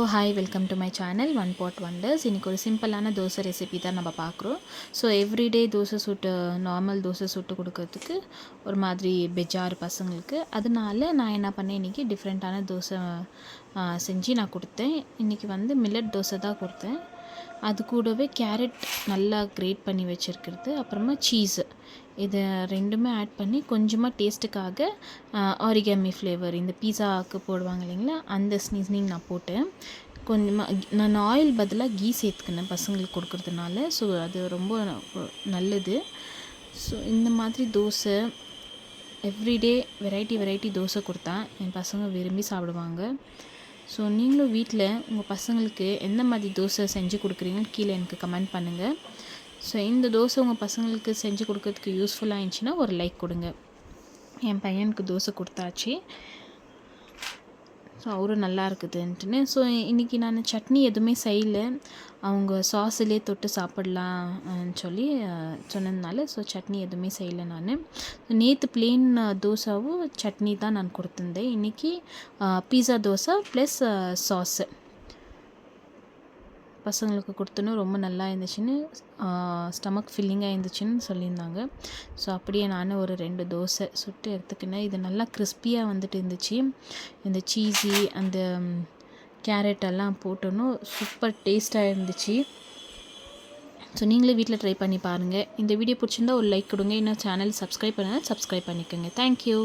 Hi welcome to my channel one pot wonders. இன்றைக்கி ஒரு சிம்பிளான தோசை ரெசிபி தான் நம்ம பார்க்குறோம். ஸோ எவ்ரிடே தோசை சுட்டு நார்மல் தோசை சுட்டு கொடுக்கறதுக்கு ஒரு மாதிரி பெஜார் பசங்களுக்கு. அதனால நான் என்ன பண்ணேன், இன்றைக்கி டிஃப்ரெண்ட்டான தோசை செஞ்சு நான் கொடுத்தேன். இன்றைக்கி வந்து மில்லட் தோசை தான் கொடுத்தேன். அது கூடவே கேரட் நல்லா கிரேட் பண்ணி வச்சுருக்கிறது, அப்புறமா சீஸு, இது ரெண்டுமே ஆட் பண்ணி கொஞ்சமாக டேஸ்ட்டுக்காக ஆரிகாமி ஃப்ளேவர், இந்த பீஸாவுக்கு போடுவாங்க இல்லைங்களா, அந்த சீசனிங் நான் போட்டேன். கொஞ்சமாக நான் ஆயில் பதிலாக கீ சேர்த்துக்கினேன் பசங்களுக்கு கொடுக்குறதுனால. ஸோ அது ரொம்ப நல்லது. ஸோ இந்த மாதிரி தோசை எவ்ரிடே வெரைட்டி தோசை கொடுத்தா என் பசங்க விரும்பி சாப்பிடுவாங்க. ஸோ நீங்களும் வீட்டில் உங்கள் பசங்களுக்கு எந்த மாதிரி தோசை செஞ்சு கொடுக்குறீங்கன்னு கீழே எனக்கு கமெண்ட் பண்ணுங்கள். ஸோ இந்த தோசை உங்கள் பசங்களுக்கு செஞ்சு கொடுக்கறதுக்கு யூஸ்ஃபுல்லாக இருந்துச்சுன்னா ஒரு லைக் கொடுங்க. என் பையனுக்கு தோசை கொடுத்தாச்சு. ஸோ அவரும் நல்லா இருக்குதுன்ட்டுன்னு. ஸோ இன்றைக்கி நான் சட்னி எதுவுமே செய்யலை, அவங்க சாஸிலே தொட்டு சாப்பிட்லான்னு சொல்லி சொன்னதுனால ஸோ சட்னி எதுவுமே செய்யலை நான். நேற்று பிளெயின் தோசாவும் சட்னி தான் நான் கொடுத்துருந்தேன். இன்றைக்கி பீஸா தோசை ப்ளஸ் சாஸு பசங்களுக்கு கொடுத்தோன்னு ரொம்ப நல்லா இருந்துச்சுன்னு, ஸ்டமக் ஃபில்லிங்காக இருந்துச்சுன்னு சொல்லியிருந்தாங்க. ஸோ அப்படியே நான் ஒரு 2 தோசை சுட்டு எடுத்துக்கினேன். இது நல்லா கிறிஸ்பியாக வந்துட்டு இருந்துச்சு. இந்த சீஸி அந்த கேரட் எல்லாம் போட்டோன்னு சூப்பர் டேஸ்ட்டாக இருந்துச்சு. ஸோ நீங்களே வீட்டில் ட்ரை பண்ணி பாருங்கள். இந்த வீடியோ பிடிச்சிருந்தா ஒரு லைக் கொடுங்க. இன்னும் சேனல் சப்ஸ்கிரைப் பண்ணுங்கள், சப்ஸ்கிரைப் பண்ணிக்கோங்க. தேங்க்யூ.